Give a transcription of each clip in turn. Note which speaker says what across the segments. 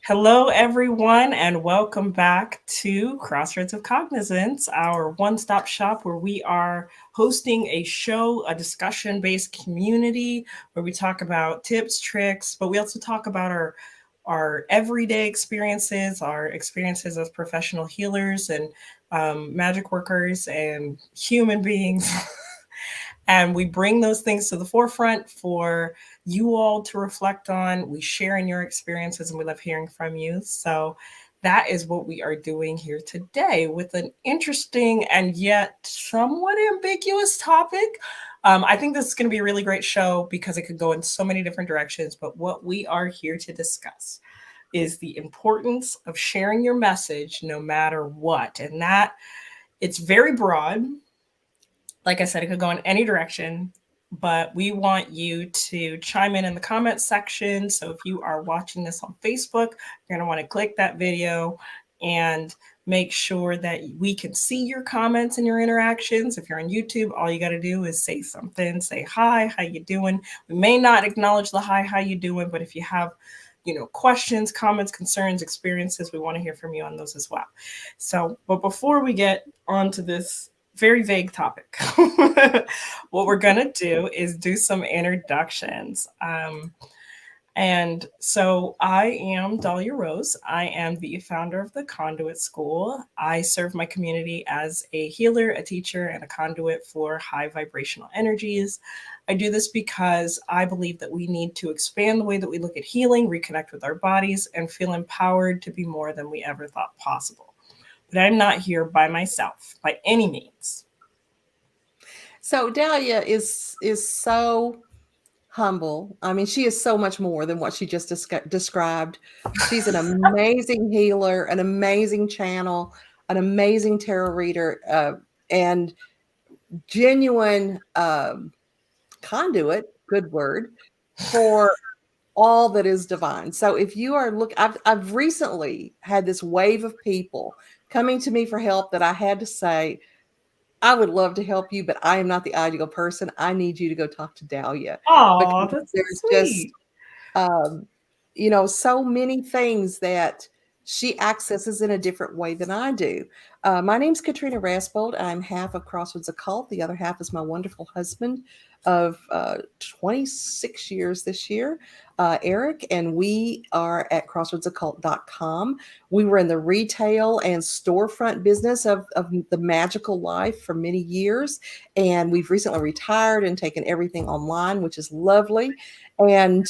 Speaker 1: Hello, everyone, and welcome back to Crossroads of Cognizance, our one stop shop where we are hosting a show, a discussion based community where we talk about tips, tricks, but we also talk about our everyday experiences, our experiences as professional healers and magic workers and human beings. And we bring those things to the forefront for you all to reflect on. We share in your experiences and we love hearing from you. So that is what we are doing here today with an interesting and yet somewhat ambiguous topic. I think this is going to be a really great show because it could go in so many different directions. But what we are here to discuss is the importance of sharing your message no matter what. And that it's very broad. Like I said, it could go in any direction, but we want you to chime in the comments section. So if you are watching this on Facebook, you're going to want to click that video and make sure that we can see your comments and your interactions. If you're on YouTube, all you got to do is say something, say hi, how you doing? We may not acknowledge the hi, how you doing, but if you have questions, comments, concerns, experiences, we want to hear from you on those as well. So, but before we get onto this very vague topic. What we're going to do is do some introductions. And so I am Dahlia Rose. I am the founder of the Conduit School. I serve my community as a healer, a teacher, and a conduit for high vibrational energies. I do this because I believe that we need to expand the way that we look at healing, reconnect with our bodies, and feel empowered to be more than we ever thought possible. But I'm not here by myself by any means.
Speaker 2: So Dahlia is so humble. I mean, she is so much more than what she just described. She's an amazing healer, an amazing channel, an amazing tarot reader, and genuine conduit. Good word for all that is divine. So if you are I've recently had this wave of people coming to me for help that I had to say, I would love to help you, but I am not the ideal person. I need you to go talk to Dahlia
Speaker 1: Oh,
Speaker 2: because
Speaker 1: that's so
Speaker 2: there's just,
Speaker 1: sweet.
Speaker 2: um, so many things that she accesses in a different way than I do. My name's Katrina Raspold. I'm half of Crossroads Occult. The other half is my wonderful husband of 26 years this year, Eric, and we are at crossroadsoccult.com. We were in the retail and storefront business of the magical life for many years, and we've recently retired and taken everything online, which is lovely. And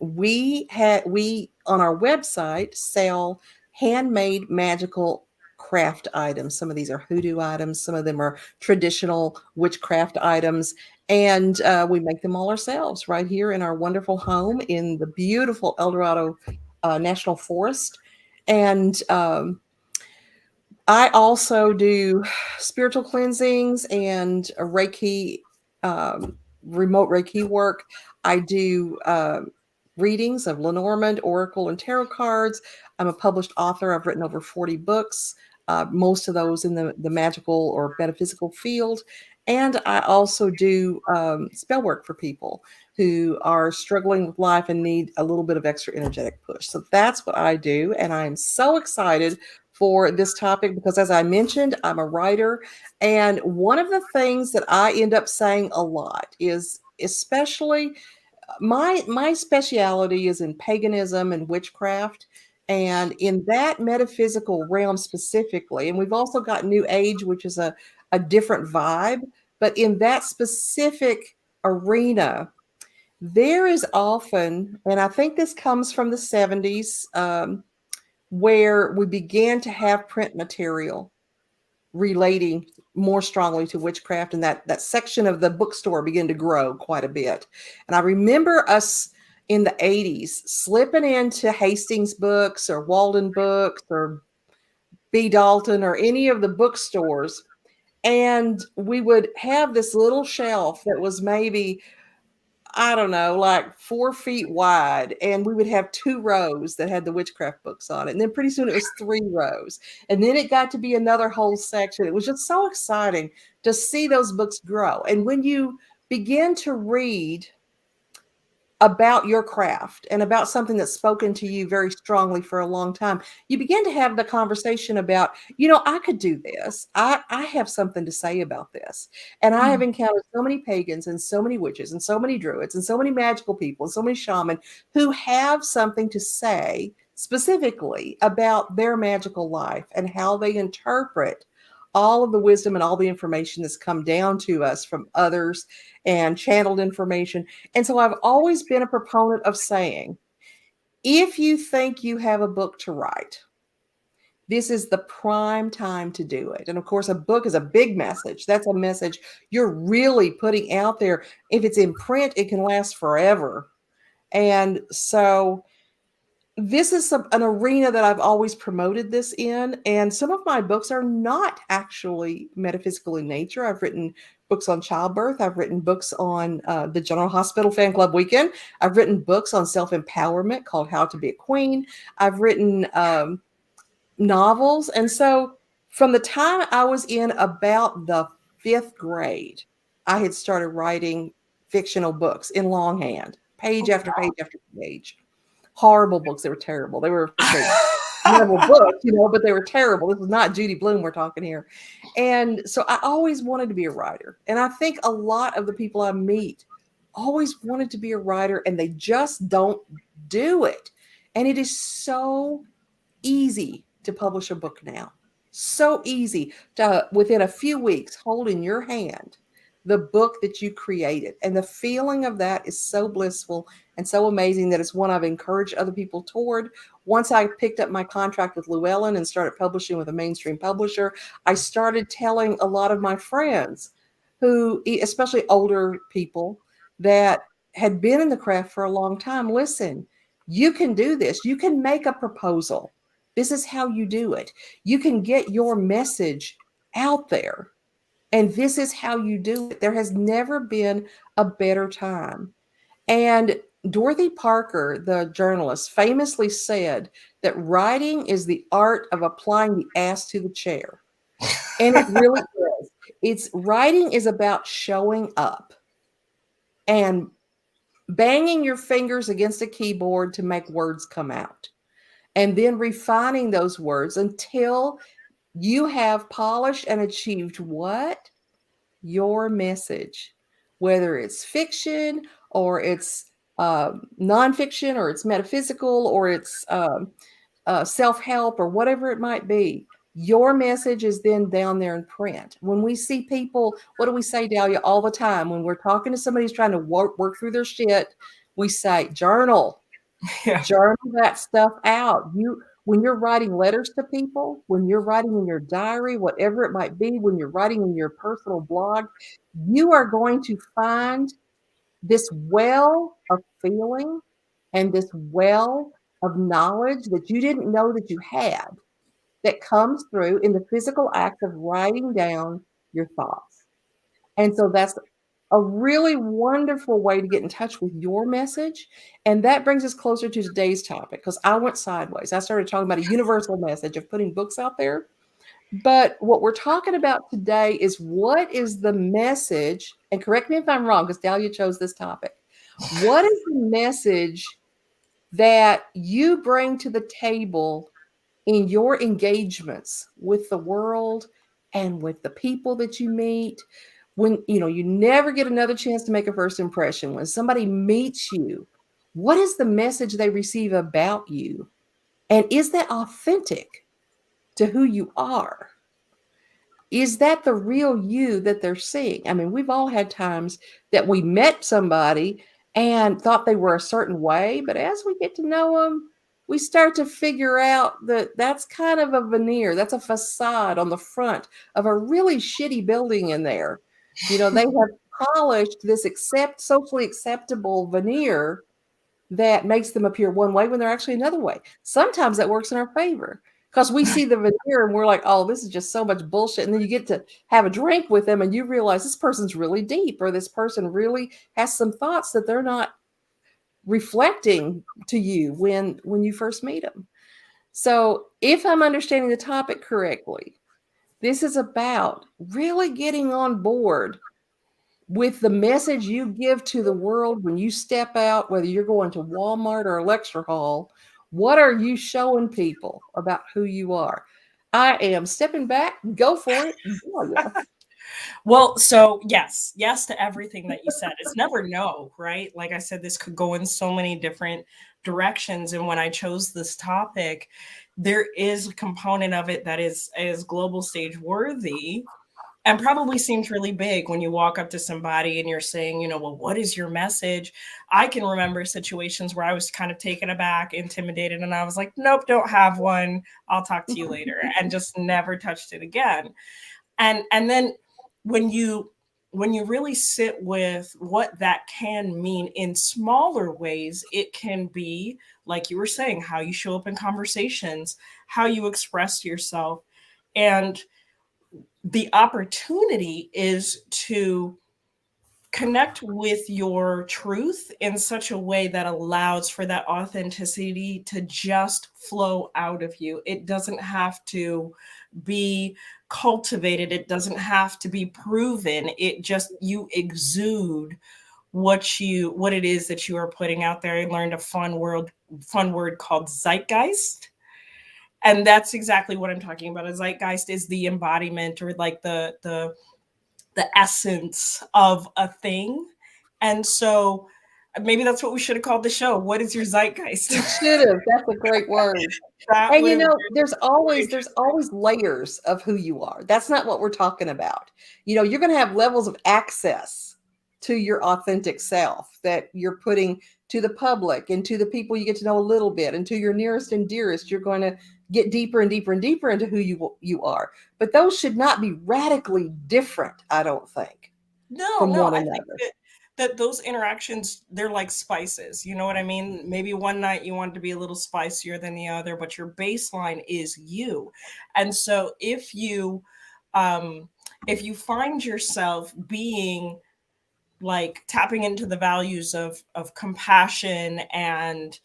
Speaker 2: we on our website sell handmade magical craft items. Some of these are hoodoo items, some of them are traditional witchcraft items, and we make them all ourselves right here in our wonderful home in the beautiful El Dorado National Forest. And I also do spiritual cleansings and a Reiki, um, remote Reiki work. I do readings of Lenormand, Oracle, and tarot cards. I'm a published author. I've written over 40 books, most of those in the magical or metaphysical field. And I also do spell work for people who are struggling with life and need a little bit of extra energetic push. So that's what I do. And I am so excited for this topic because, as I mentioned, I'm a writer. And one of the things that I end up saying a lot is, especially my speciality is in paganism and witchcraft, and in that metaphysical realm specifically. And we've also got New Age, which is a different vibe, but in that specific arena, there is often, and I think this comes from the 70s, where we began to have print material relating more strongly to witchcraft, and that section of the bookstore began to grow quite a bit. And I remember us in the 80s slipping into Hastings Books or Walden Books or B. Dalton or any of the bookstores, and we would have this little shelf that was maybe, I don't know, like 4 feet wide. And we would have 2 rows that had the witchcraft books on it. And then pretty soon it was 3 rows. And then it got to be another whole section. It was just so exciting to see those books grow. And when you begin to read about your craft and about something that's spoken to you very strongly for a long time, you begin to have the conversation about, I could do this. I have something to say about this. And I have encountered so many pagans and so many witches and so many druids and so many magical people and so many shaman who have something to say specifically about their magical life and how they interpret all of the wisdom and all the information that's come down to us from others and channeled information. And so I've always been a proponent of saying, if you think you have a book to write, this is the prime time to do it. And of course, a book is a big message. That's a message you're really putting out there. If it's in print, it can last forever. And so this is an arena that I've always promoted this in. And some of my books are not actually metaphysical in nature. I've written books on childbirth. I've written books on the General Hospital Fan Club Weekend. I've written books on self-empowerment called How to Be a Queen. I've written novels. And so from the time I was in about the 5th grade, I had started writing fictional books in longhand, page after page after page. Horrible books. They were terrible. They were, of course, terrible books, but they were terrible. This is not Judy Blume we're talking here. And so I always wanted to be a writer. And I think a lot of the people I meet always wanted to be a writer and they just don't do it. And it is so easy to publish a book now. So easy to, within a few weeks, hold in your hand the book that you created. And the feeling of that is so blissful and so amazing that it's one I've encouraged other people toward. Once I picked up my contract with Llewellyn and started publishing with a mainstream publisher, I started telling a lot of my friends who, especially older people that had been in the craft for a long time, listen, you can do this. You can make a proposal. This is how you do it. You can get your message out there. And this is how you do it. There has never been a better time. And Dorothy Parker, the journalist, famously said that writing is the art of applying the ass to the chair. And it really is. Writing is about showing up and banging your fingers against a keyboard to make words come out. And then refining those words until you have polished and achieved what? Your message, whether it's fiction or it's nonfiction or it's metaphysical or it's self-help or whatever it might be. Your message is then down there in print. When we see people, what do we say, Dahlia, all the time? When we're talking to somebody who's trying to work through their shit, we say, journal. Yeah. Journal that stuff out. When you're writing letters to people, when you're writing in your diary, whatever it might be, when you're writing in your personal blog, you are going to find this well of feeling and this well of knowledge that you didn't know that you had that comes through in the physical act of writing down your thoughts. And so that's a really wonderful way to get in touch with your message. And that brings us closer to today's topic because I went sideways. I started talking about a universal message of putting books out there. But what we're talking about today is what is the message, and correct me if I'm wrong, because Dahlia chose this topic. What is the message that you bring to the table in your engagements with the world and with the people that you meet? When you never get another chance to make a first impression, when somebody meets you, what is the message they receive about you? And is that authentic to who you are? Is that the real you that they're seeing? I mean, we've all had times that we met somebody and thought they were a certain way, but as we get to know them, we start to figure out that that's kind of a veneer. That's a facade on the front of a really shitty building in there. They have polished this socially acceptable veneer that makes them appear one way when they're actually another way. Sometimes that works in our favor because we see the veneer and we're like, oh, this is just so much bullshit. And then you get to have a drink with them and you realize this person's really deep, or this person really has some thoughts that they're not reflecting to you when you first meet them. So if I'm understanding the topic correctly, this is about really getting on board with the message you give to the world when you step out, whether you're going to Walmart or a lecture hall, what are you showing people about who you are? I am stepping back. Go for it. Oh, yeah.
Speaker 1: Well, so yes, yes to everything that you said. It's never no, right? Like I said, this could go in so many different directions. And when I chose this topic, there is a component of it that is global stage worthy and probably seems really big when you walk up to somebody and you're saying, well, what is your message? I can remember situations where I was kind of taken aback, intimidated, and I was like, nope, don't have one. I'll talk to you later, and just never touched it again. And then when you really sit with what that can mean in smaller ways, it can be, like you were saying, how you show up in conversations, how you express yourself. And the opportunity is to connect with your truth in such a way that allows for that authenticity to just flow out of you. It doesn't have to be cultivated, it doesn't have to be proven. It just, you exude what it is that you are putting out there. I learned a fun word called zeitgeist, and that's exactly what I'm talking about. A zeitgeist is the embodiment, or like the essence of a thing. And so maybe that's what we should have called the show. What is your zeitgeist?
Speaker 2: You should have. That's a great word.
Speaker 1: That
Speaker 2: And
Speaker 1: would have been
Speaker 2: there's always layers of who you are. That's not what we're talking about. You're going to have levels of access to your authentic self that you're putting to the public and to the people you get to know a little bit, and to your nearest and dearest. You're going to get deeper and deeper and deeper into who you are. But those should not be radically different, I don't think,
Speaker 1: no,
Speaker 2: from
Speaker 1: no.
Speaker 2: one
Speaker 1: I think
Speaker 2: another.
Speaker 1: that those interactions, they're like spices. You know what I mean? Maybe one night you want to be a little spicier than the other, but your baseline is you. And so um if you find yourself being, like, tapping into the values of compassion and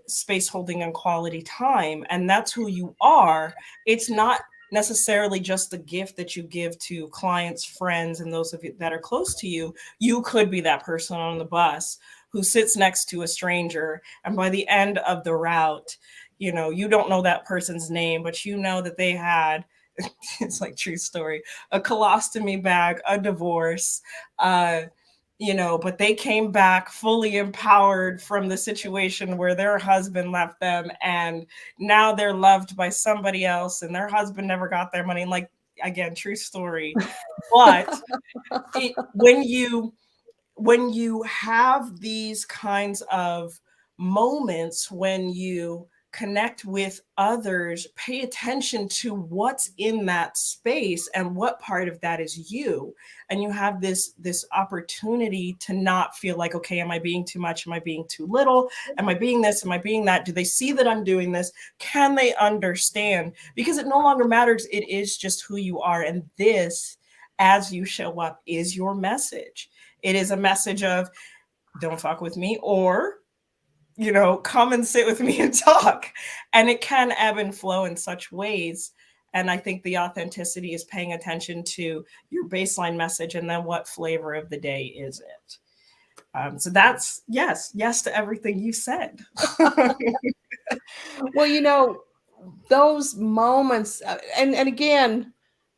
Speaker 1: space holding and quality time, and that's who you are, it's not necessarily just the gift that you give to clients, friends, and those of you that are close to you. You could be that person on the bus who sits next to a stranger, and by the end of the route, you don't know that person's name, but you know that they had it's like true story, a colostomy bag, a divorce, uh, but they came back fully empowered from the situation where their husband left them, and now they're loved by somebody else, and their husband never got their money. Like, again, true story. But when you have these kinds of moments, when you connect with others, pay attention to what's in that space and what part of that is you. And you have this opportunity to not feel like, okay, am I being too much? Am I being too little? Am I being this? Am I being that? Do they see that I'm doing this? Can they understand? Because it no longer matters. It is just who you are. And this, as you show up, is your message. It is a message of, don't fuck with me, or, come and sit with me and talk. And it can ebb and flow in such ways. And I think the authenticity is paying attention to your baseline message, and then what flavor of the day is it. So that's yes to everything you said.
Speaker 2: Well, those moments, and again,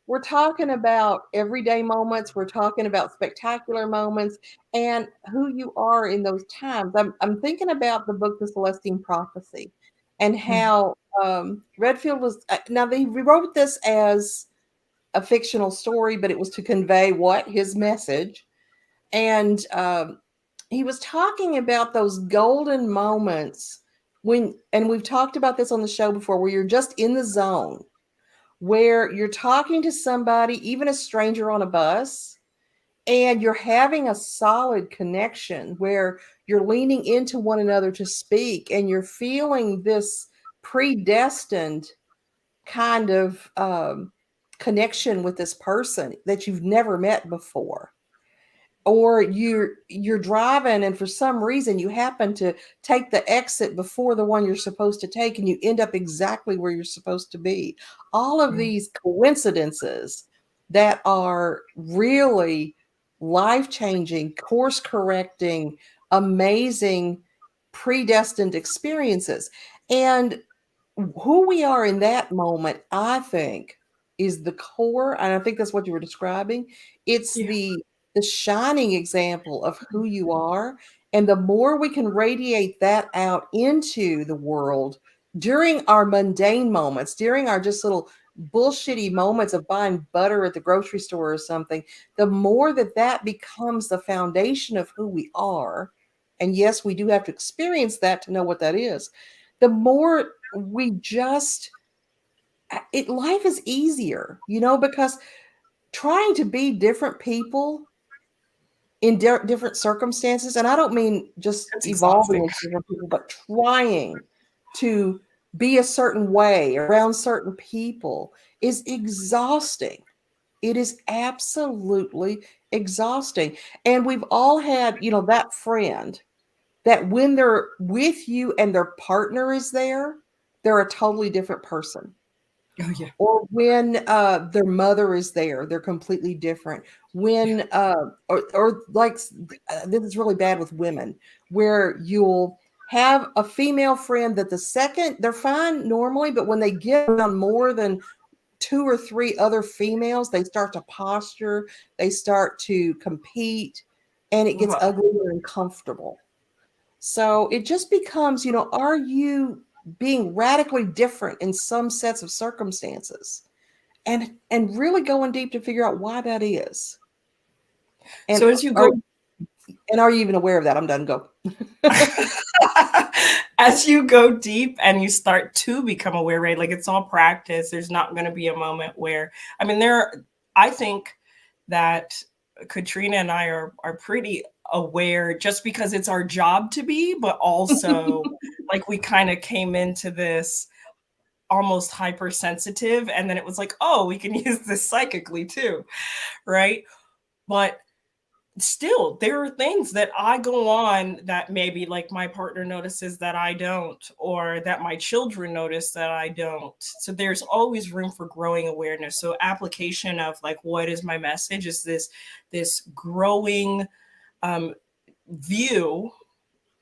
Speaker 2: we're talking about everyday moments, we're talking about spectacular moments, and who you are in those times. I'm thinking about the book The Celestine Prophecy, and how Redfield was, now he wrote this as a fictional story, but it was to convey what his message. And he was talking about those golden moments and we've talked about this on the show before, where you're just in the zone, where you're talking to somebody, even a stranger on a bus, and you're having a solid connection where you're leaning into one another to speak, and you're feeling this predestined kind of connection with this person that you've never met before. Or you're driving, and for some reason you happen to take the exit before the one you're supposed to take, and you end up exactly where you're supposed to be. All of these coincidences that are really life-changing, course-correcting, amazing, predestined experiences. And who we are in that moment, I think, is the core, and I think that's what you were describing. It's
Speaker 1: Yeah.
Speaker 2: the shining example of who you are, and the more we can radiate that out into the world during our mundane moments, during our just little bullshitty moments of buying butter at the grocery store or something, the more that that becomes the foundation of who we are. And yes, we do have to experience that to know what that is. The more we just life is easier, because trying to be different people in different circumstances, and I don't mean just
Speaker 1: It's
Speaker 2: evolving
Speaker 1: exhausting.
Speaker 2: into different people, but trying to be a certain way around certain people is exhausting. It is absolutely exhausting. And we've all had, that friend that when they're with you and their partner is there, they're a totally different person.
Speaker 1: Oh yeah.
Speaker 2: Or when their mother is there, they're completely different.
Speaker 1: Yeah.
Speaker 2: When or like this is really bad with women, where you'll have a female friend that the second they're fine normally, but when they get around more than two or three other females, they start to posture, they start to compete, and it gets
Speaker 1: Well,
Speaker 2: ugly and uncomfortable. So it just becomes, are you being radically different in some sets of circumstances? And really going deep to figure out why that is. And
Speaker 1: so as you
Speaker 2: are
Speaker 1: go
Speaker 2: and are you even aware of that? I'm done. Go.
Speaker 1: as you go deep and you start to become aware, right? Like it's all practice. There's not going to be a moment where, I mean, I think that Katrina and I are pretty aware just because it's our job to be, but also like we kind of came into this almost hypersensitive and then it was like, oh, we can use this psychically too, right? But still there are things that I go on that maybe like my partner notices that I don't, or that my children notice that I don't. So there's always room for growing awareness. So application of like what is my message is this growing um, view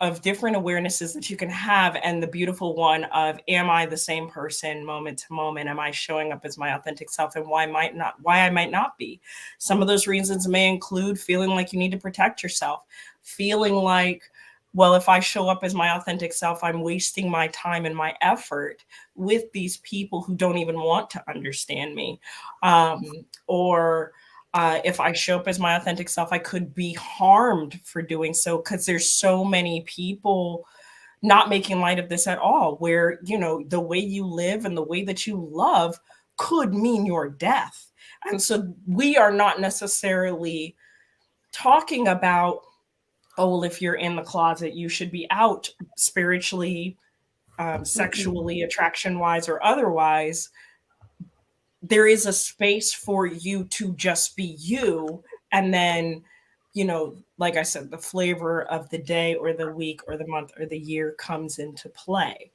Speaker 1: of different awarenesses that you can have, and the beautiful one of, am I the same person moment to moment? Am I showing up as my authentic self? And why I might not be? Some of those reasons may include feeling like you need to protect yourself, feeling like, well, if I show up as my authentic self, I'm wasting my time and my effort with these people who don't even want to understand me. Or if I show up as my authentic self, I could be harmed for doing so, because there's so many people not making light of this at all, where, the way you live and the way that you love could mean your death. And so we are not necessarily talking about, oh, well, if you're in the closet, you should be out spiritually,
Speaker 2: Mm-mm.
Speaker 1: sexually, attraction wise, or otherwise. There is a space for you to just be you. And then, like I said, the flavor of the day or the week or the month or the year comes into play.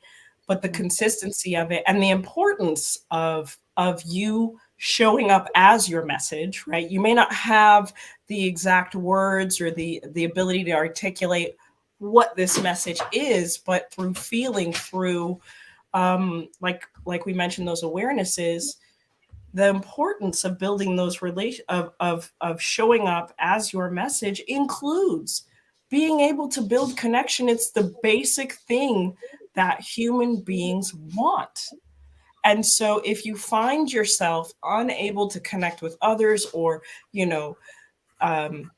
Speaker 1: But the consistency of it and the importance of you showing up as your message, right? You may not have the exact words or the ability to articulate what this message is, but through feeling, through like we mentioned, those awarenesses, the importance of building those relation of showing up as your message includes being able to build connection. It's the basic thing that human beings want. And so if you find yourself unable to connect with others, or you know um,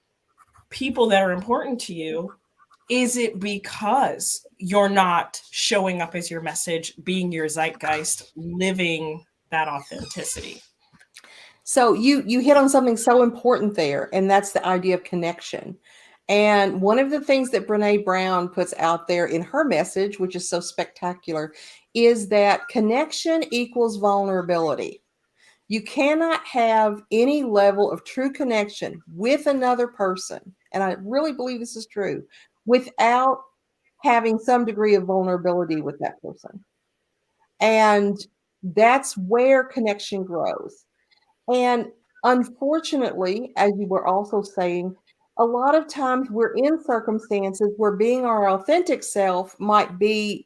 Speaker 1: people that are important to you, is it because you're not showing up as your message, being your zeitgeist, living that authenticity?
Speaker 2: So you hit on something so important there, and that's the idea of connection. And one of the things that Brene Brown puts out there in her message, which is so spectacular, is that connection equals vulnerability. You cannot have any level of true connection with another person, and I really believe this is true, without having some degree of vulnerability with that person. And that's where connection grows. And Unfortunately, as you were also saying, a lot of times we're in circumstances where being our authentic self might be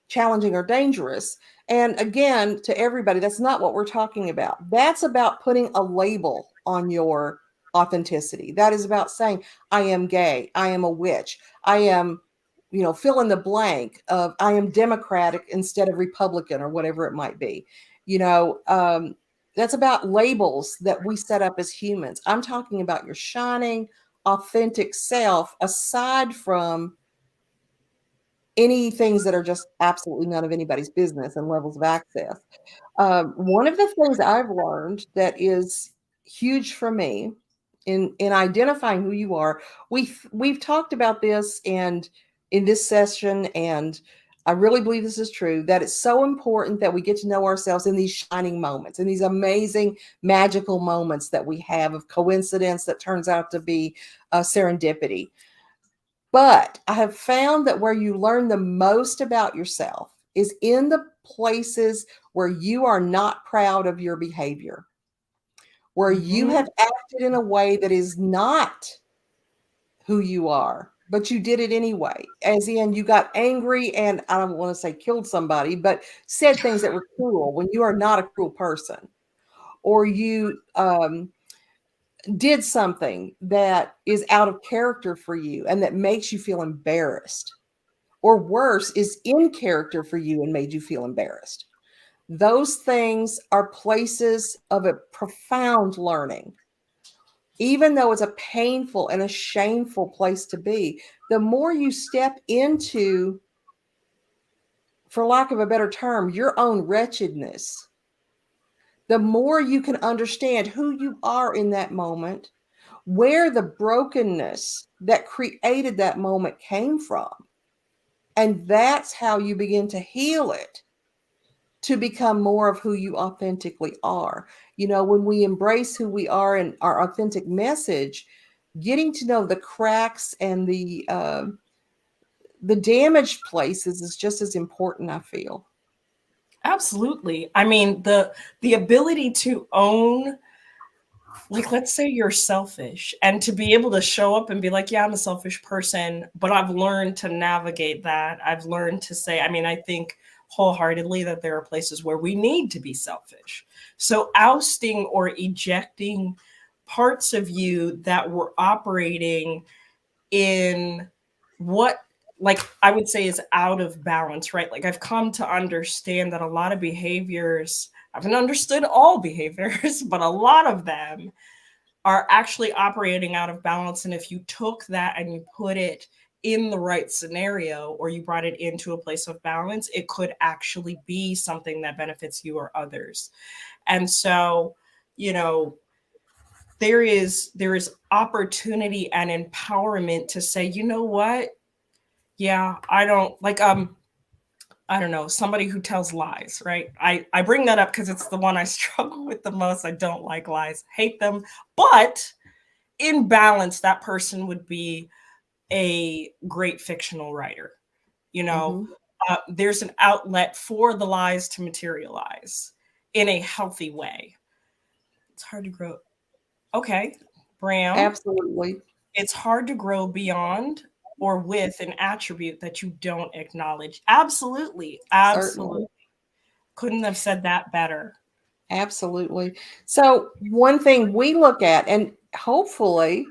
Speaker 2: challenging or dangerous. And again, to everybody, that's not what we're talking about. That's about putting a label on your authenticity. That is about saying, I am gay, I am a witch, I am, fill in the blank of I am Democratic instead of Republican or whatever it might be. You know, that's about labels that we set up as humans. I'm talking about your shining, authentic self, aside from any things that are just absolutely none of anybody's business and levels of access. One of the things I've learned that is huge for me in identifying who you are, we've talked about this and in this session, and I really believe this is true, that it's so important that we get to know ourselves in these shining moments, in these amazing magical moments that we have of coincidence that turns out to be serendipity. But I have found that where you learn the most about yourself is in the places where you are not proud of your behavior, where you
Speaker 1: Mhm.
Speaker 2: have acted in a way that is not who you are, but you did it anyway. As in, you got angry and I don't want to say killed somebody, but said things that were cruel when you are not a cruel person, or you did something that is out of character for you and that makes you feel embarrassed, or worse, is in character for you and made you feel embarrassed. Those things are places of a profound learning. Even though it's a painful and a shameful place to be, the more you step into, for lack of a better term, your own wretchedness, the more you can understand who you are in that moment, where the brokenness that created that moment came from. And that's how you begin to heal it, to become more of who you authentically are. When we embrace who we are and our authentic message, getting to know the cracks and the damaged places is just as important, I feel.
Speaker 1: Absolutely. I mean, the ability to own, like, let's say you're selfish, and to be able to show up and be like, yeah, I'm a selfish person, but I've learned to navigate that. I've learned to say, I mean, I think wholeheartedly that there are places where we need to be selfish. So ousting or ejecting parts of you that were operating in what, like, I would say is out of balance, right? Like, I've come to understand that a lot of behaviors, I haven't understood all behaviors, but a lot of them are actually operating out of balance. And if you took that and you put it in the right scenario, or you brought it into a place of balance, it could actually be something that benefits you or others. And so, you know, there is opportunity and empowerment to say, you know what? Yeah, I don't know, somebody who tells lies, right? I bring that up because it's the one I struggle with the most. I don't like lies, hate them. But in balance, that person would be a great fictional writer. You know,
Speaker 2: Mm-hmm.
Speaker 1: there's an outlet for the lies to materialize in a healthy way. It's hard to grow. Okay, Bram,
Speaker 2: Absolutely.
Speaker 1: it's hard to grow beyond or with an attribute that you don't acknowledge. Absolutely. Absolutely.
Speaker 2: Certainly.
Speaker 1: Couldn't have said that better.
Speaker 2: Absolutely. So, one thing we look at, and hopefully,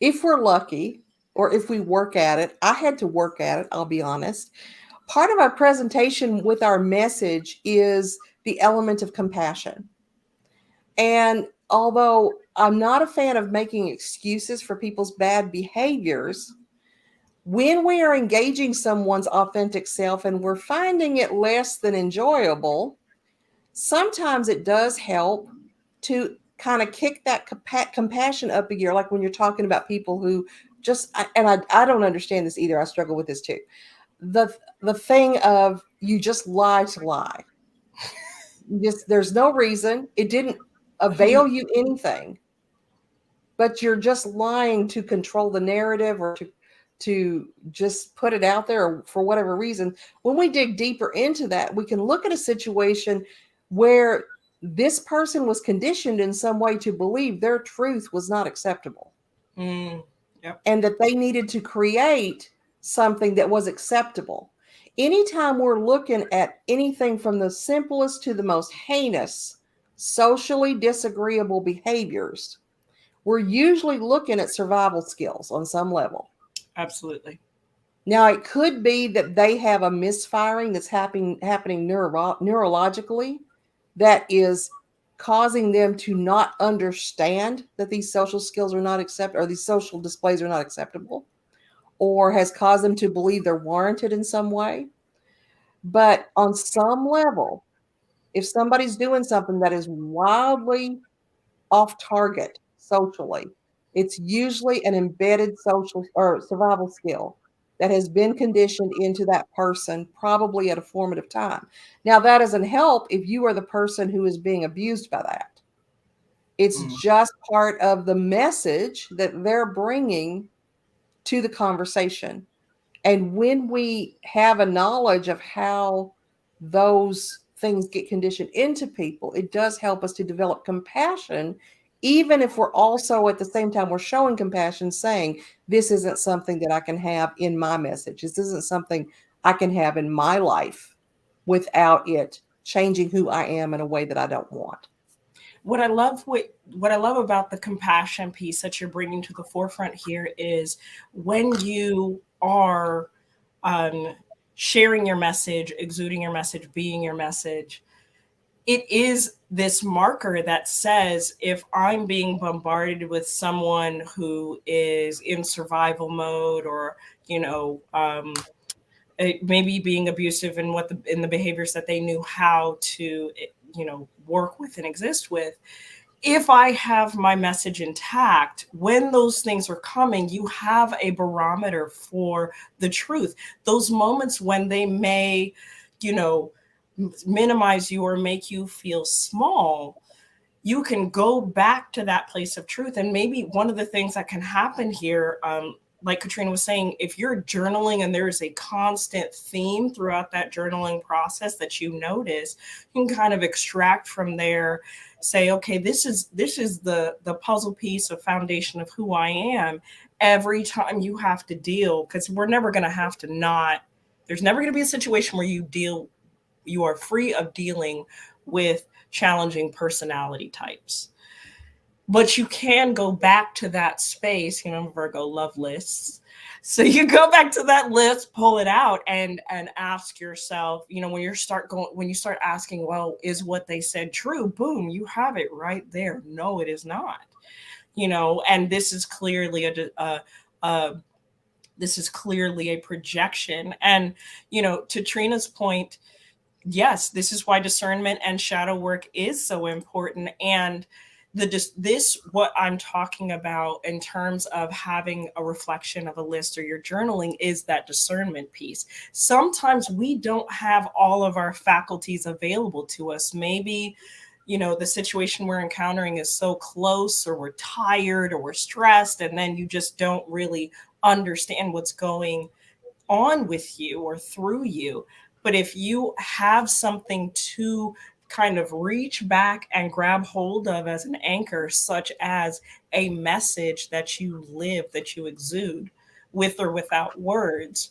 Speaker 2: if we're lucky or if we work at it, I had to work at it, I'll be honest. Part of our presentation with our message is the element of compassion. And although I'm not a fan of making excuses for people's bad behaviors, when we are engaging someone's authentic self and we're finding it less than enjoyable, sometimes it does help to kind of kick that compassion up a gear. Like when you're talking about people who just, and I don't understand this either. I struggle with this too. The thing of you just lie to lie. Just there's no reason. It didn't avail you anything, but you're just lying to control the narrative or to just put it out there for whatever reason. When we dig deeper into that, we can look at a situation where this person was conditioned in some way to believe their truth was not acceptable,
Speaker 1: Mm, yep.
Speaker 2: and that they needed to create something that was acceptable. Anytime we're looking at anything from the simplest to the most heinous socially disagreeable behaviors, we're usually looking at survival skills on some level.
Speaker 1: Absolutely.
Speaker 2: Now, it could be that they have a misfiring that's happening neurologically that is causing them to not understand that these social skills are not acceptable, or these social displays are not acceptable, or has caused them to believe they're warranted in some way. But on some level, if somebody's doing something that is wildly off target socially, it's usually an embedded social or survival skill that has been conditioned into that person, probably at a formative time. Now, that doesn't help if you are the person who is being abused by that. It's
Speaker 1: Mm.
Speaker 2: just part of the message that they're bringing to the conversation. And when we have a knowledge of how those things get conditioned into people, it does help us to develop compassion, even if we're also at the same time we're showing compassion, saying, this isn't something that I can have in my message. This isn't something I can have in my life without it changing who I am in a way that I don't want.
Speaker 1: What I love about the compassion piece that you're bringing to the forefront here is when you are um, sharing your message, exuding your message, being your message, it is this marker that says if I'm being bombarded with someone who is in survival mode, or you know maybe being abusive in the behaviors that they knew how to work with and exist with, if I have my message intact, when those things are coming, you have a barometer for the truth. Those moments when they may, you know, minimize you or make you feel small, you can go back to that place of truth. And maybe one of the things that can happen here, like Katrina was saying, if you're journaling and there is a constant theme throughout that journaling process that you notice, you can kind of extract from there, say, okay, this is the puzzle piece of foundation of who I am. Every time you have to deal, because we're never going to have to not, there's never going to be a situation where you are free of dealing with challenging personality types. But you can go back to that space, Virgo love lists. So you go back to that list, pull it out, and ask yourself, when you start asking, well, is what they said true? Boom, you have it right there. No, it is not. And this is clearly a this is clearly a projection. And to Trina's point, yes, this is why discernment and shadow work is so important. And this what I'm talking about in terms of having a reflection of a list or your journaling is that discernment piece. Sometimes we don't have all of our faculties available to us. Maybe the situation we're encountering is so close, or we're tired, or we're stressed, and then you just don't really understand what's going on with you or through you. But if you have something to kind of reach back and grab hold of as an anchor, such as a message that you live, that you exude with or without words,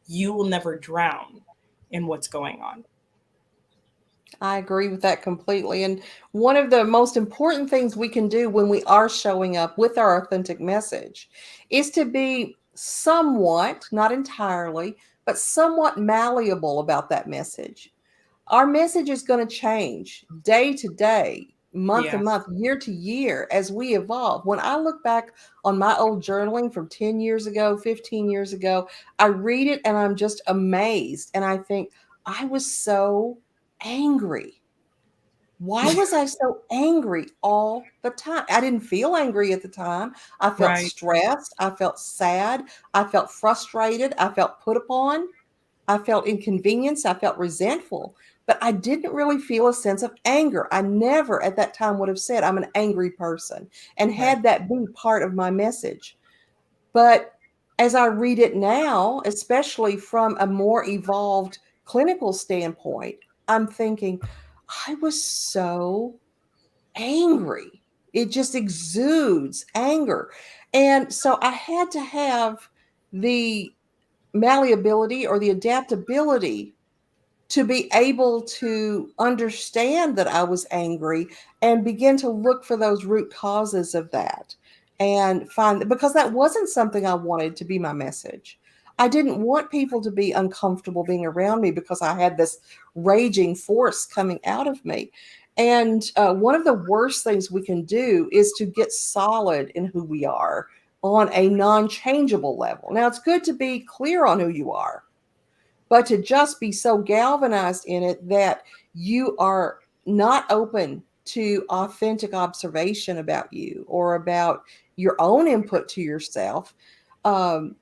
Speaker 1: you will never drown in what's going on.
Speaker 2: I agree with that completely. And one of the most important things we can do when we are showing up with our authentic message is to be somewhat, not entirely, but somewhat malleable about that message. Our message is going to change day to day, month to
Speaker 1: Yes.
Speaker 2: month, year to year as we evolve. When I look back on my old journaling from 10 years ago, 15 years ago, I read it and I'm just amazed. And I think, I was so angry. Why was I so angry all the time? I didn't feel angry at the time. I felt
Speaker 1: Right.
Speaker 2: stressed. I felt sad. I felt frustrated. I felt put upon. I felt inconvenienced. I felt resentful, but I didn't really feel a sense of anger. I never at that time would have said I'm an angry person and
Speaker 1: Right.
Speaker 2: had that be part of my message. But as I read it now, especially from a more evolved clinical standpoint, I'm thinking, I was so angry. It just exudes anger. And so I had to have the malleability or the adaptability to be able to understand that I was angry and begin to look for those root causes of that and find, because that wasn't something I wanted to be my message. I didn't want people to be uncomfortable being around me because I had this raging force coming out of me. And one of the worst things we can do is to get solid in who we are on a non changeable level. Now, it's good to be clear on who you are, but to just be so galvanized in it that you are not open to authentic observation about you or about your own input to yourself, um,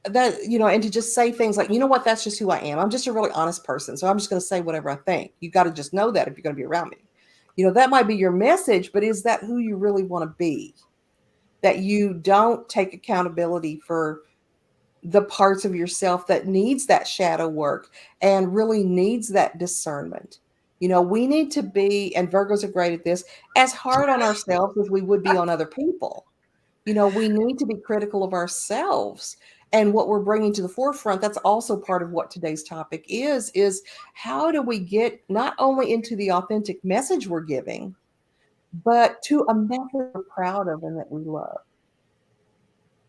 Speaker 2: that, and to just say things like, you know what, that's just who I am. I'm just a really honest person, so I'm just going to say whatever I think. You got to just know that if you're going to be around me, that might be your message, but is that who you really want to be? That you don't take accountability for the parts of yourself that needs that shadow work and really needs that discernment. We need to be, and Virgos are great at this, as hard on ourselves as we would be on other people. We need to be critical of ourselves and what we're bringing to the forefront. That's also part of what today's topic is how do we get not only into the authentic message we're giving, but to a message we're proud of and that we love,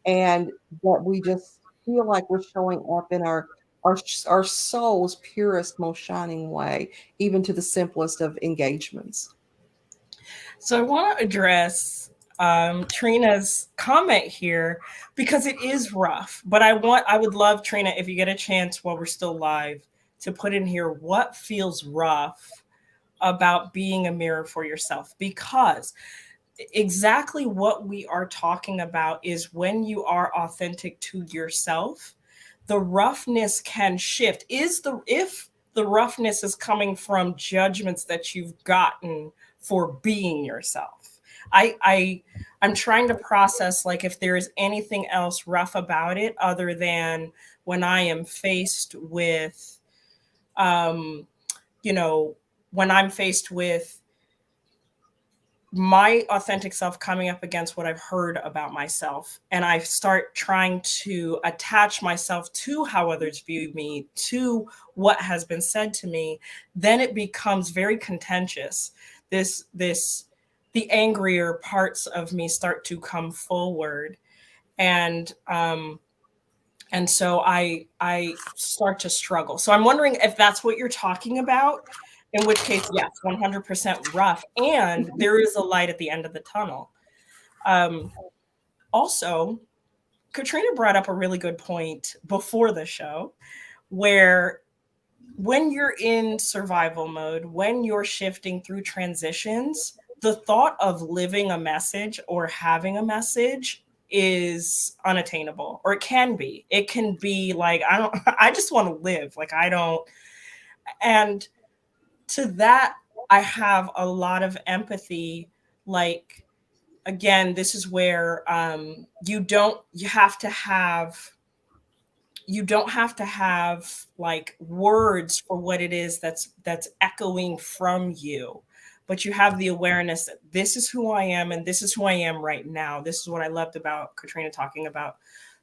Speaker 2: and that we just feel like we're showing up in our our soul's purest, most shining way, even to the simplest of engagements.
Speaker 1: So I want to address Trina's comment here because it is rough. But I would love, Trina, if you get a chance while we're still live, to put in here what feels rough about being a mirror for yourself, because exactly what we are talking about is when you are authentic to yourself, the roughness can shift. Is the If the roughness is coming from judgments that you've gotten for being yourself. I I'm trying to process, like, if there is anything else rough about it other than when I am faced with um you know when I'm faced with my authentic self coming up against what I've heard about myself, and I start trying to attach myself to how others view me, to what has been said to me, then it becomes very contentious. This The angrier parts of me start to come forward, and so I start to struggle. So I'm wondering if that's what you're talking about, in which case, yes, 100% rough, and there is a light at the end of the tunnel. Um, Also, Katrina brought up a really good point before the show, where when you're in survival mode, when you're shifting through transitions, the thought of living a message or having a message is unattainable, or it can be. It can be like, I don't, I just want to live. Like, I don't. And to that, I have a lot of empathy. Like, again, this is where you don't have to have like words for what it is that's echoing from you, but you have the awareness that this is who I am and this is who I am right now. This is what I loved about Katrina talking about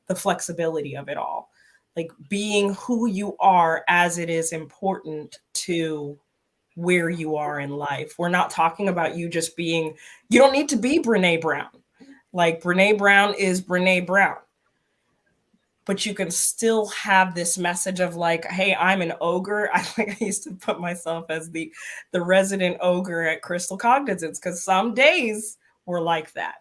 Speaker 1: the flexibility of it all, like being who you are as it is important to where you are in life. We're not talking about you just being, you don't need to be Brene Brown. Like, Brene Brown is Brene Brown, but you can still have this message of like, hey, I'm an ogre. I used to put myself as the resident ogre at Crystal Cognizance, because some days were like that.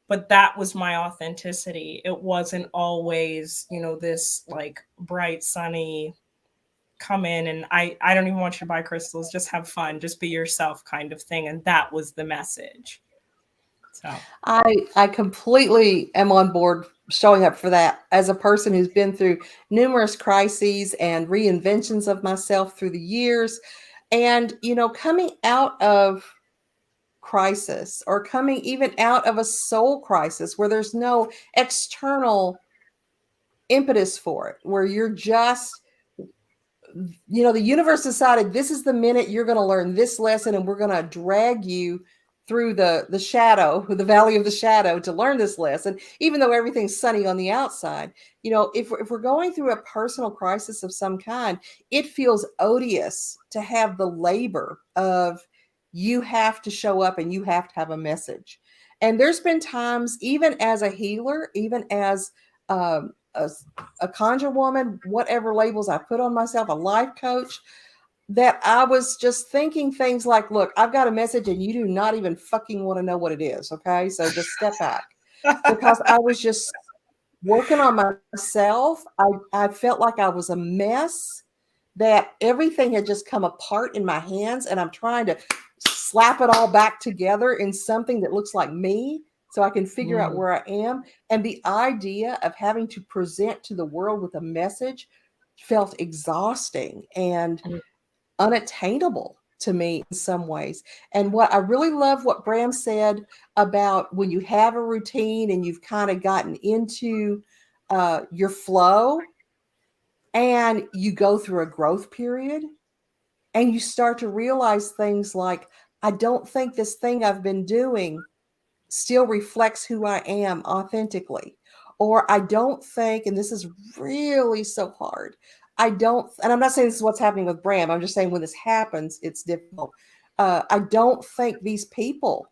Speaker 1: But that was my authenticity. It wasn't always, this like bright, sunny, come in and I don't even want you to buy crystals, just have fun, just be yourself kind of thing. And that was the message. So
Speaker 2: I completely am on board showing up for that as a person who's been through numerous crises and reinventions of myself through the years. And, coming out of crisis or coming even out of a soul crisis where there's no external impetus for it, where you're just the universe decided this is the minute you're going to learn this lesson, and we're going to drag you through the shadow, the valley of the shadow, to learn this lesson, even though everything's sunny on the outside. If we're going through a personal crisis of some kind, it feels odious to have the labor of, you have to show up and you have to have a message. And there's been times, even as a healer, even as um, a, a conjure woman, whatever labels I put on myself, a life coach, that I was just thinking things like, look, I've got a message and you do not even fucking want to know what it is. Okay. So just step back, because I was just working on myself. I felt like I was a mess, that everything had just come apart in my hands, and I'm trying to slap it all back together in something that looks like me so I can figure out
Speaker 1: Mm,
Speaker 2: where I am. And the idea of having to present to the world with a message felt exhausting and
Speaker 1: mm,
Speaker 2: unattainable to me in some ways. And what I really love what Bram said about, when you have a routine and you've kind of gotten into your flow, and you go through a growth period, and you start to realize things like, I don't think this thing I've been doing still reflects who I am authentically. Or I don't think, and this is really so hard, I don't, and I'm not saying this is what's happening with Bram, I'm just saying when this happens, it's difficult. I don't think these people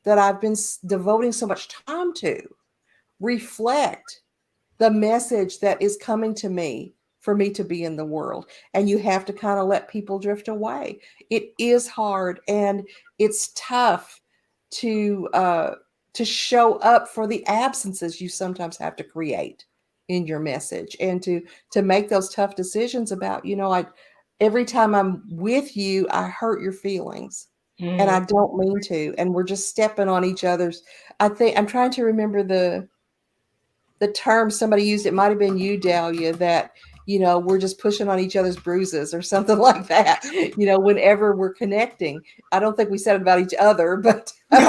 Speaker 2: that I've been devoting so much time to reflect the message that is coming to me for me to be in the world. And you have to kind of let people drift away. It is hard, and it's tough to show up for the absences you sometimes have to create in your message, and to make those tough decisions about, I every time I'm with you, I hurt your feelings, and I
Speaker 1: mm.
Speaker 2: don't mean to, and we're just stepping on each other's. I think I'm trying to remember the term somebody used, it might have been you, Dahlia, that, we're just pushing on each other's bruises or something like that, whenever we're connecting. I don't think we said it about each other, but I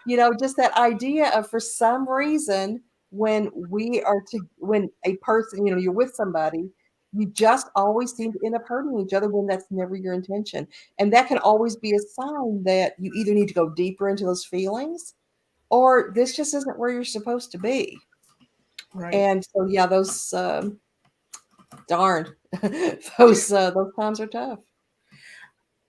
Speaker 1: No.
Speaker 2: mean, just that idea of, for some reason, when a person, you're with somebody, you just always seem to end up hurting each other when that's never your intention. And that can always be a sign that you either need to go deeper into those feelings, or this just isn't where you're supposed to be.
Speaker 1: Right.
Speaker 2: And so, yeah, those darn those times are tough.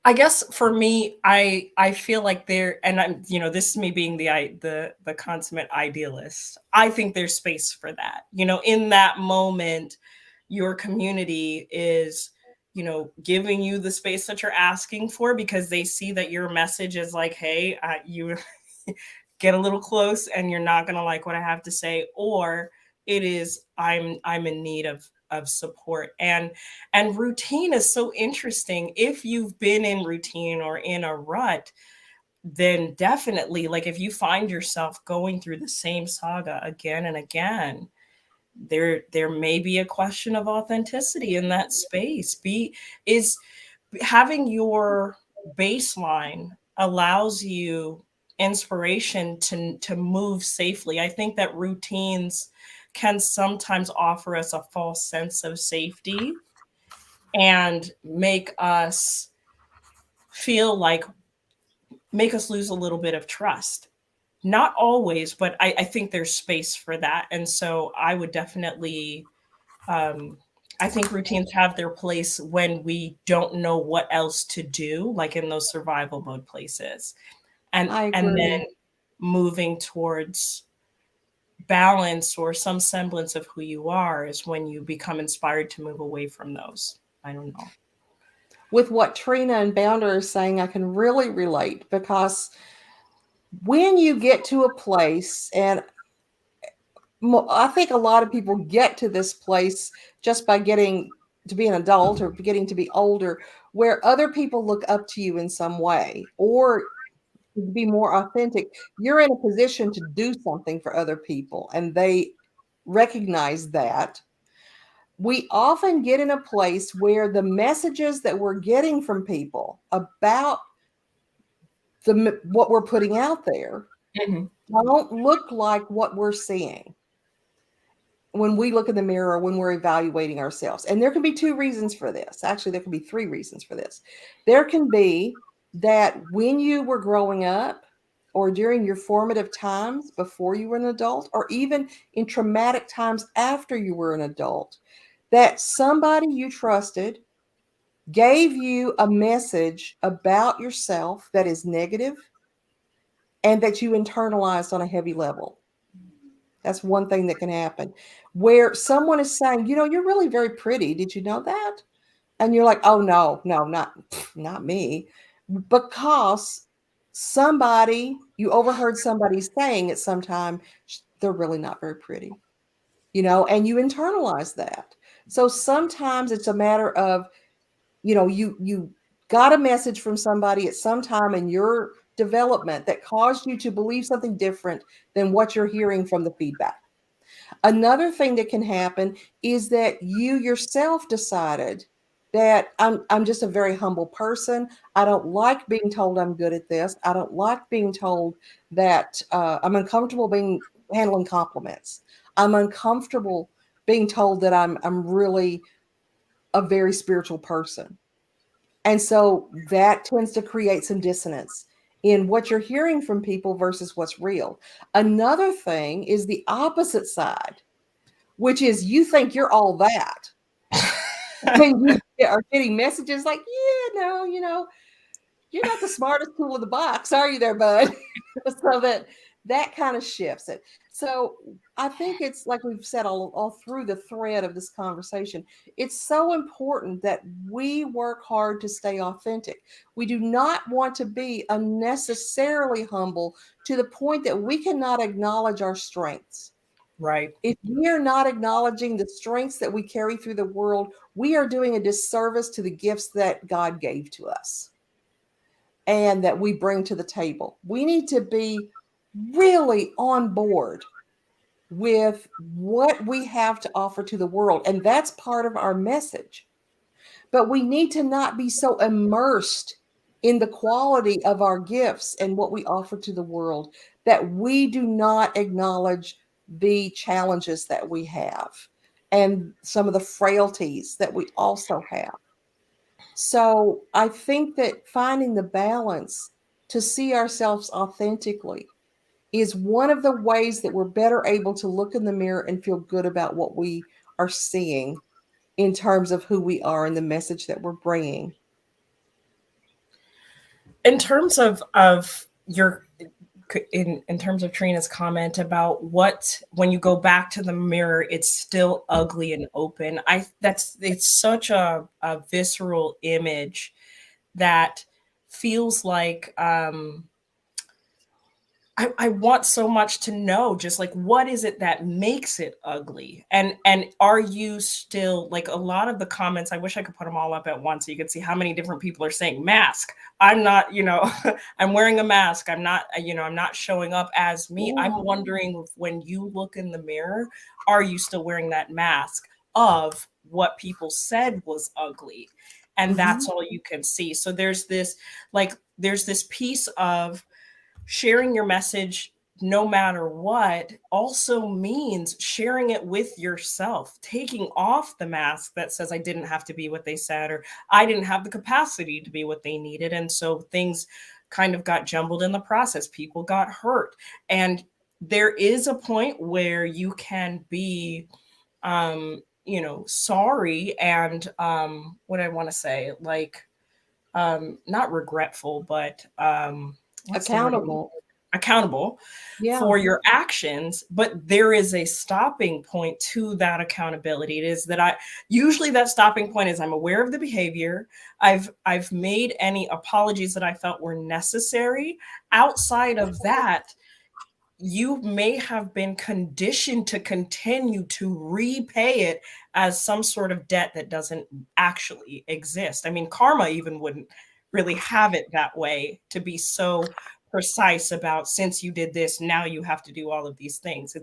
Speaker 1: I guess for me, I feel like there, and I'm, this is me being the consummate idealist. I think there's space for that. In that moment, your community is, giving you the space that you're asking for, because they see that your message is like, hey, you get a little close and you're not going to like what I have to say, or it is, I'm in need of support. And routine is so interesting. If you've been in routine or in a rut, then definitely, like, if you find yourself going through the same saga again and again, there may be a question of authenticity in that space. Be is Having your baseline allows you inspiration to move safely. I think that routines can sometimes offer us a false sense of safety and feel like make us lose a little bit of trust. Not always, but I think there's space for that. And so I would definitely, um, I think routines have their place when we don't know what else to do, like in those survival mode places. And
Speaker 2: I
Speaker 1: and then
Speaker 2: agree.
Speaker 1: moving towards balance or some semblance of who you are is when you become inspired to move away from those. I don't know.
Speaker 2: With what Trina and Bounder are saying, I can really relate, because when you get to a place, and I think a lot of people get to this place just by getting to be an adult or getting to be older, where other people look up to you in some way, or to be more authentic, you're in a position to do something for other people, and they recognize that. We often get in a place where the messages that we're getting from people about what we're putting out there
Speaker 1: Mhm.
Speaker 2: don't look like what we're seeing. when we look in the mirror, when we're evaluating ourselves. And there can be two reasons for this. Actually, there can be three reasons for this. There can be that when you were growing up, or during your formative times before you were an adult, or even in traumatic times after you were an adult, that somebody you trusted gave you a message about yourself that is negative and that you internalized on a heavy level. That's one thing that can happen, where someone is saying, you're really very pretty. Did you know that? And you're like, oh, no, not me. Because you overheard somebody saying at some time, they're really not very pretty, and you internalize that. So sometimes it's a matter of, you got a message from somebody at some time in your development that caused you to believe something different than what you're hearing from the feedback. Another thing that can happen is that you yourself decided that I'm just a very humble person. I don't like being told I'm good at this. I don't like being told that I'm uncomfortable handling compliments. I'm uncomfortable being told that I'm really a very spiritual person. And so that tends to create some dissonance in what you're hearing from people versus what's real. Another thing is the opposite side, which is you think you're all that. And you are getting messages like, yeah, no, you're not the smartest tool in the box, are you there, bud? So that kind of shifts it. So I think it's like we've said all through the thread of this conversation, it's so important that we work hard to stay authentic. We do not want to be unnecessarily humble to the point that we cannot acknowledge our strengths.
Speaker 1: Right.
Speaker 2: If we are not acknowledging the strengths that we carry through the world, we are doing a disservice to the gifts that God gave to us and that we bring to the table. We need to be really on board with what we have to offer to the world. And that's part of our message. But we need to not be so immersed in the quality of our gifts and what we offer to the world that we do not acknowledge the challenges that we have and some of the frailties that we also have. So I think that finding the balance to see ourselves authentically is one of the ways that we're better able to look in the mirror and feel good about what we are seeing in terms of who we are and the message that we're bringing.
Speaker 1: In terms of your in terms of Trina's comment about what when you go back to the mirror, it's still ugly and open. It's such a visceral image that feels like I want so much to know just like what is it that makes it ugly, and are you still like a lot of the comments, I wish I could put them all up at once so you could see how many different people are saying mask. I'm not, I'm wearing a mask. I'm not, I'm not showing up as me.
Speaker 2: Yeah.
Speaker 1: I'm wondering if when you look in the mirror, are you still wearing that mask of what people said was ugly, and that's all you can see. So there's this piece of sharing your message no matter what also means sharing it with yourself, taking off the mask that says I didn't have to be what they said, or I didn't have the capacity to be what they needed. And so things kind of got jumbled in the process. People got hurt. And there is a point where you can be, sorry. And what I want to say, like, not regretful, but what's the word?
Speaker 2: Accountable.
Speaker 1: Accountable
Speaker 2: Yeah.
Speaker 1: for your actions, but there is a stopping point to that accountability. It is that usually that stopping point is I'm aware of the behavior. I've made any apologies that I felt were necessary. Outside of that, you may have been conditioned to continue to repay it as some sort of debt that doesn't actually exist. I mean, karma even wouldn't really have it that way, to be so precise about since you did this, now you have to do all of these things.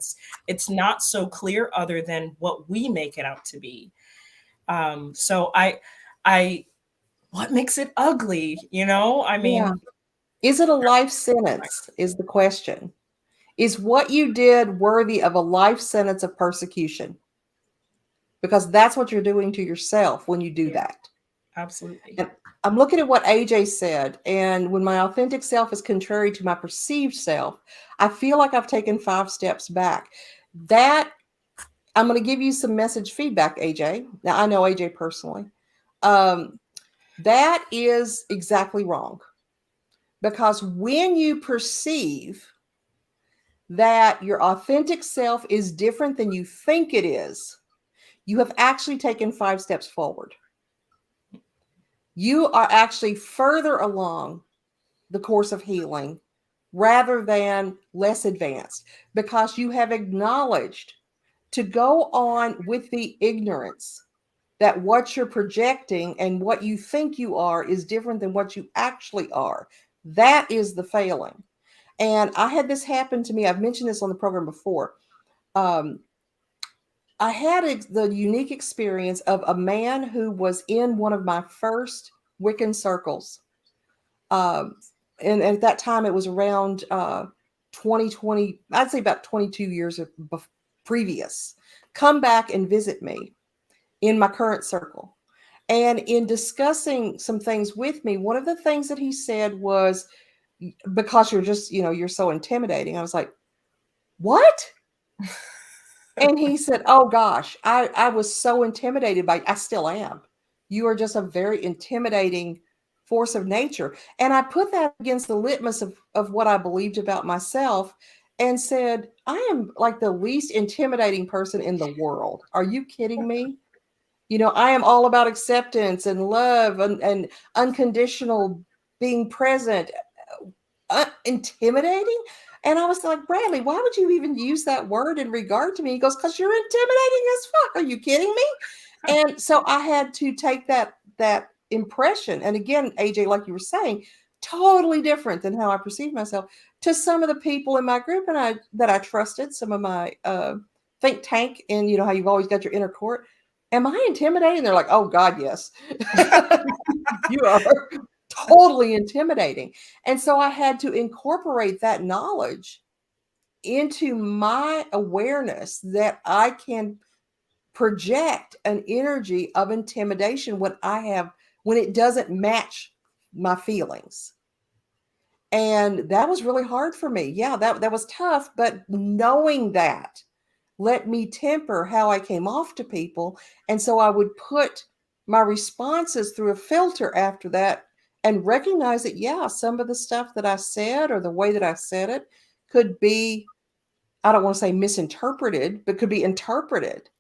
Speaker 1: It's not so clear other than what we make it out to be. So I what makes it ugly? I
Speaker 2: Yeah.
Speaker 1: mean,
Speaker 2: Is it a life sentence? Is the question. Is what you did worthy of a life sentence of persecution? because that's what you're doing to yourself when you do
Speaker 1: Yeah,
Speaker 2: that.
Speaker 1: absolutely.
Speaker 2: And I'm looking at what AJ said, and when my authentic self is contrary to my perceived self, I feel like I've taken 5 steps back. That I'm going to give you some message feedback, AJ. Now I know AJ personally. Um, that is exactly wrong, because when you perceive that your authentic self is different than you think it is, you have actually taken 5 steps forward. You are actually further along the course of healing rather than less advanced, because you have acknowledged to go on with the ignorance that what you're projecting and what you think you are is different than what you actually are. That is the failing. And I had this happen to me. I've mentioned this on the program before. Um, I had the unique experience of a man who was in one of my first Wiccan circles. Um, and at that time, it was around 2020, I'd say about 22 years previous, come back and visit me in my current circle. And in discussing some things with me, one of the things that he said was, because you're just, you're so intimidating. I was like, what? And he said, oh gosh, I was so intimidated by, I still am. You are just a very intimidating force of nature. And I put that against the litmus of what I believed about myself and said, I am like the least intimidating person in the world. Are you kidding me? I am all about acceptance and love and unconditional being present. Intimidating? And I was like, Bradley, why would you even use that word in regard to me? He goes, because you're intimidating as fuck. Are you kidding me? And so I had to take that impression. And again, AJ, like you were saying, totally different than how I perceive myself, to some of the people in my group and that I trusted, some of my think tank, and you know how you've always got your inner court. Am I intimidating? They're like, oh God, yes. You are totally intimidating. And so I had to incorporate that knowledge into my awareness that I can project an energy of intimidation when it doesn't match my feelings. And that was really hard for me. Yeah, that was tough, but knowing that let me temper how I came off to people. And so I would put my responses through a filter after that and recognize that, yeah, some of the stuff that I said or the way that I said it could be, I don't want to say misinterpreted, but could be interpreted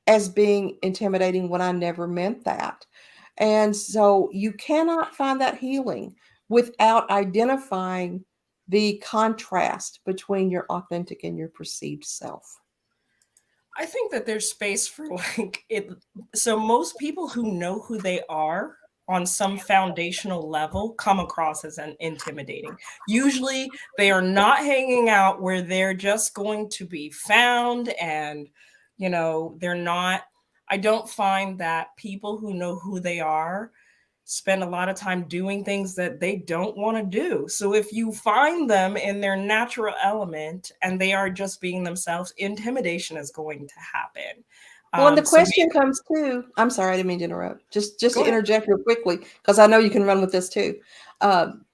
Speaker 2: as being intimidating when I never meant that. And so you cannot find that healing without identifying the contrast between your authentic and your perceived self.
Speaker 1: I think that there's space for like it. So most people who know who they are on some foundational level come across as an intimidating. Usually they are not hanging out where they're just going to be found, and they're not. I don't find that people who know who they are spend a lot of time doing things that they don't want to do. So if you find them in their natural element and they are just being themselves, intimidation is going to happen.
Speaker 2: Well, and the
Speaker 1: So
Speaker 2: question comes too. I'm sorry, I didn't mean to interrupt. Just
Speaker 1: go
Speaker 2: to
Speaker 1: ahead.
Speaker 2: interject real quickly, because I know you can run with this too. Um,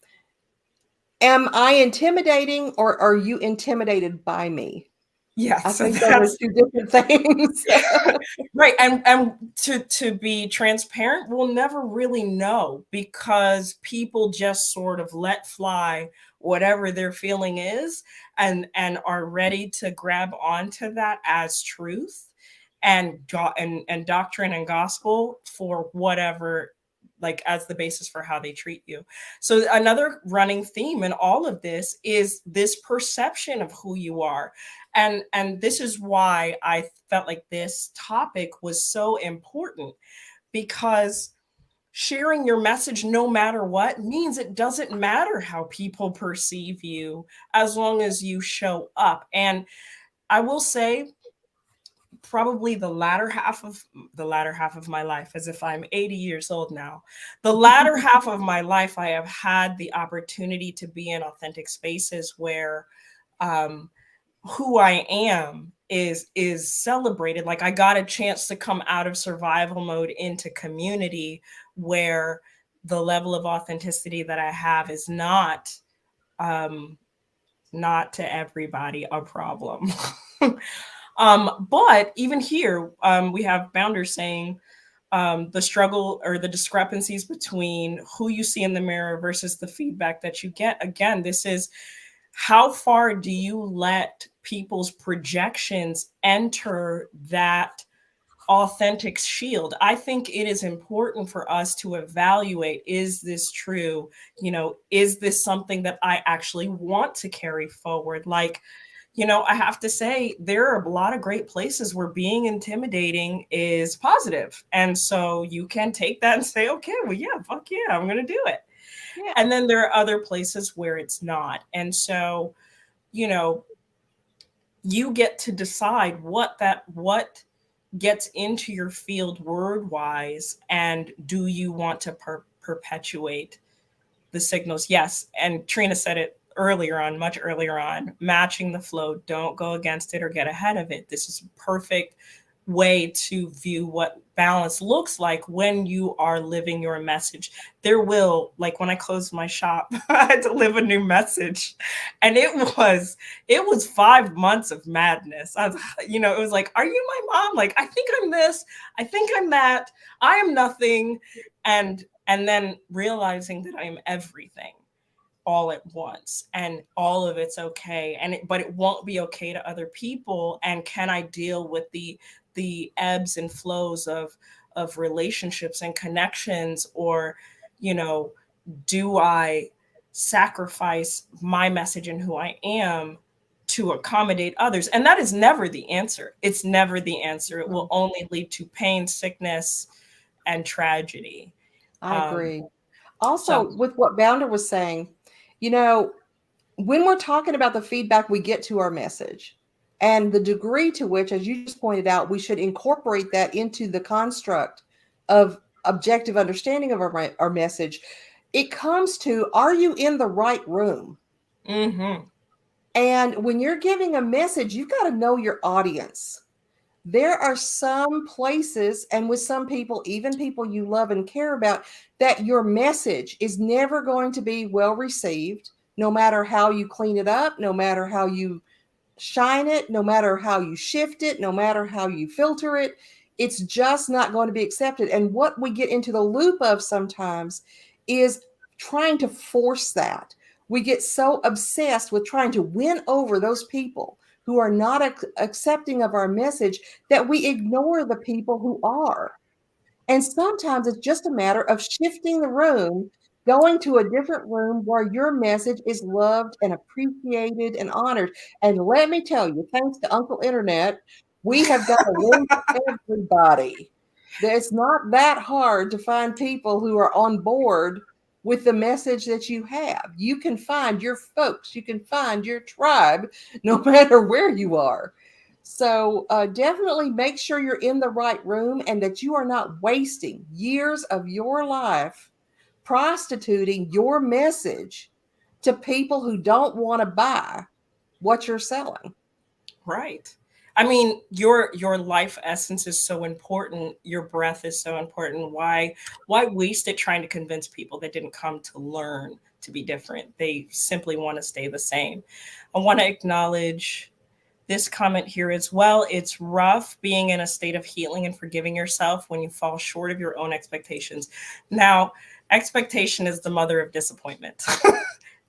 Speaker 2: am I intimidating, or are you intimidated by me? I
Speaker 1: Yes, so
Speaker 2: think those are
Speaker 1: that's
Speaker 2: two different things.
Speaker 1: right. And to be transparent, we'll never really know because people just sort of let fly whatever their feeling is and are ready to grab onto that as truth and doctrine and gospel for whatever, like as the basis for how they treat you. So another running theme in all of this is this perception of who you are. And this is why I felt like this topic was so important, because sharing your message no matter what means it doesn't matter how people perceive you as long as you show up. And I will say, probably the latter half of my life, as if I'm 80 years old now, the latter half of my life, I have had the opportunity to be in authentic spaces where who I am is celebrated. Like I got a chance to come out of survival mode into community where the level of authenticity that I have is um not to everybody a problem. But even here, we have Bounders saying the struggle or the discrepancies between who you see in the mirror versus the feedback that you get. Again, this is how far do you let people's projections enter that authentic shield? I think it is important for us to evaluate, is this true? Is this something that I actually want to carry forward? Like, I have to say, there are a lot of great places where being intimidating is positive. And so you can take that and say, okay, well, yeah, fuck yeah, I'm going to do it.
Speaker 2: Yeah,
Speaker 1: And then there are other places where it's not. And so, you know, you get to decide what gets into your field word wise, and do you want to perpetuate the signals? Yes. And Trina said it earlier on, much earlier on, matching the flow. Don't go against it or get ahead of it. This is a perfect way to view what balance looks like when you are living your message. There will, like when I closed my shop, I had to live a new message. And it was 5 months of madness. I was, it was like, are you my mom? Like, I think I'm this, I think I'm that, I am nothing. And then realizing that I am everything all at once, and all of it's okay, but it won't be okay to other people. And can I deal with the ebbs and flows of relationships and connections? Or you know do I sacrifice my message and who I am to accommodate others? And that is never the answer. It's never the answer. It will only lead to pain, sickness, and tragedy.
Speaker 2: I
Speaker 1: um,
Speaker 2: agree. Also,
Speaker 1: so
Speaker 2: with what Bounder was saying, you know, when we're talking about the feedback we get to our message and the degree to which, as you just pointed out, we should incorporate that into the construct of objective understanding of our message, it comes to, are you in the right room?
Speaker 1: mhm.
Speaker 2: And when you're giving a message, you've got to know your audience. There are some places, and with some people, even people you love and care about, that your message is never going to be well received, no matter how you clean it up, no matter how you shine it, no matter how you shift it, no matter how you filter it. It's just not going to be accepted. And what we get into the loop of sometimes is trying to force that. We get so obsessed with trying to win over those people who are not accepting of our message that we ignore the people who are. And sometimes it's just a matter of shifting the room, going to a different room where your message is loved and appreciated and honored. And let me tell you, thanks to Uncle Internet, we have got a room for everybody. It's not that hard to find people who are on board with the message that you have. You can find your folks, you can find your tribe, no matter where you are. So definitely make sure you're in the right room and that you are not wasting years of your life prostituting your message to people who don't want to buy what you're selling.
Speaker 1: Right. I mean, your life essence is so important. Your breath is so important. Why waste it trying to convince people that didn't come to learn to be different? They simply want to stay the same. I want to acknowledge this comment here as well. It's rough being in a state of healing and forgiving yourself when you fall short of your own expectations. Now, expectation is the mother of disappointment.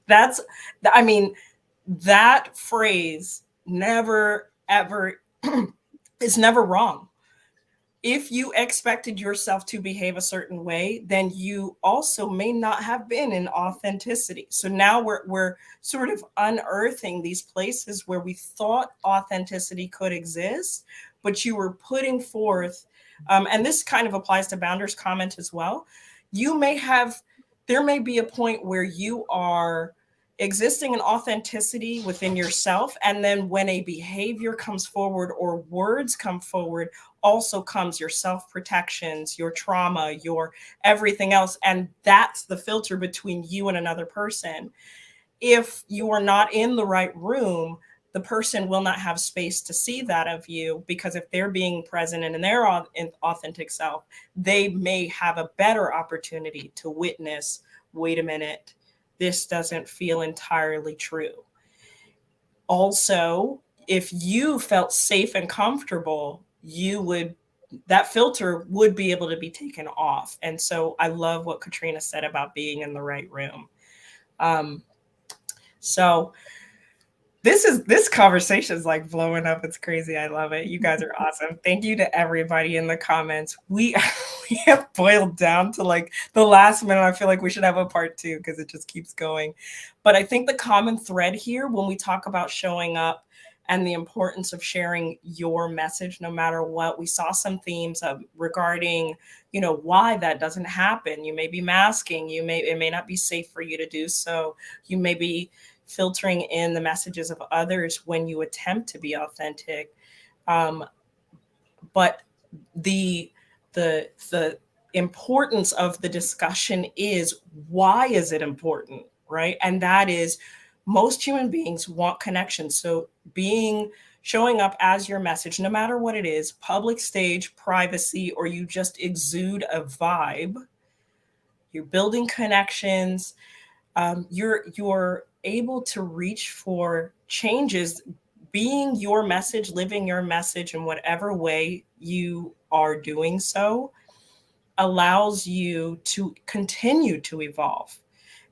Speaker 1: That's, I mean, that phrase never ever is never wrong. If you expected yourself to behave a certain way, then you also may not have been in authenticity. So now we're sort of unearthing these places where we thought authenticity could exist, but you were putting forth, and this kind of applies to Bounder's comment as well. You may have, there may be a point where you are existing in authenticity within yourself, and then when a behavior comes forward or words come forward, also comes your self protections, your trauma, your everything else. And that's the filter between you and another person. If you are not in the right room, the person will not have space to see that of you, because if they're being present and in their authentic self, they may have a better opportunity to witness, wait a minute, this doesn't feel entirely true. Also, if you felt safe and comfortable, that filter would be able to be taken off. And so I love what Katrina said about being in the right room. Um, so this conversation is like blowing up. It's crazy. I love it. You guys are awesome. Thank you to everybody in the comments. We we have boiled down to like the last minute. I feel like we should have a part 2 because it just keeps going. But I think the common thread here when we talk about showing up and the importance of sharing your message, no matter what, we saw some themes regarding, why that doesn't happen. You may be masking. It may not be safe for you to do so. You may be filtering in the messages of others when you attempt to be authentic. But the importance of the discussion is, why is it important, right? And that is, most human beings want connection. So showing up as your message, no matter what it is, public stage, privacy, or you just exude a vibe, you're building connections. You're able to reach for changes, being your message, living your message in whatever way you are doing so allows you to continue to evolve,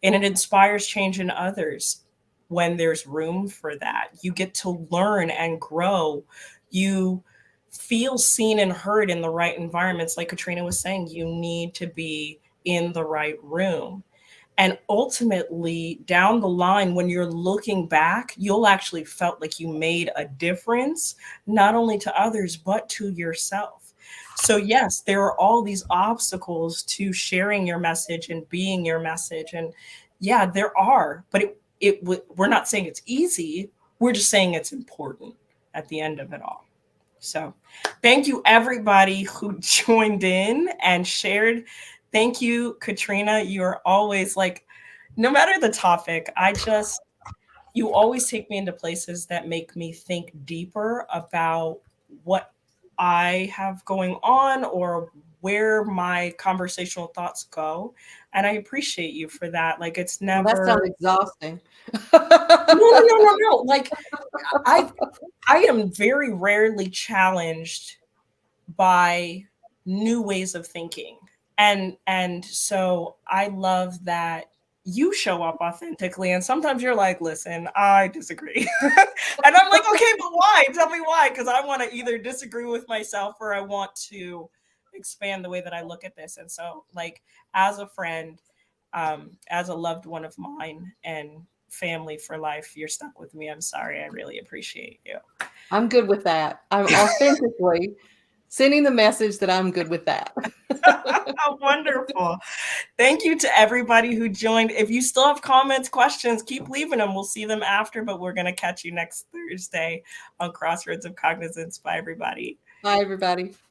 Speaker 1: and it inspires change in others. When there's room for that, you get to learn and grow. You feel seen and heard in the right environments. Like Katrina was saying, you need to be in the right room. And ultimately, down the line, when you're looking back, you'll actually felt like you made a difference, not only to others, but to yourself. So yes, there are all these obstacles to sharing your message and being your message. And yeah, there are, but we're not saying it's easy. We're just saying it's important at the end of it all. So thank you, everybody who joined in and shared. Thank you, Katrina. You're always like, no matter the topic, you always take me into places that make me think deeper about what I have going on or where my conversational thoughts go. And I appreciate you for that. Like, it's
Speaker 2: Well, that sounds
Speaker 1: never,
Speaker 2: exhausting.
Speaker 1: no. Like, I am very rarely challenged by new ways of thinking. And so I love that you show up authentically, and sometimes you're like, listen, I disagree. And I'm like, okay, but why? Tell me why, because I want to either disagree with myself or I want to expand the way that I look at this. And so, like, as a friend, as a loved one of mine and family for life, you're stuck with me. I'm sorry. I really appreciate you.
Speaker 2: I'm good with that. I'm authentically sending the message that I'm good with that.
Speaker 1: Wonderful. Thank you to everybody who joined. If you still have comments, questions, keep leaving them. We'll see them after, but we're going to catch you next Thursday on Crossroads of Cognizance. Bye, everybody.
Speaker 2: Bye, everybody.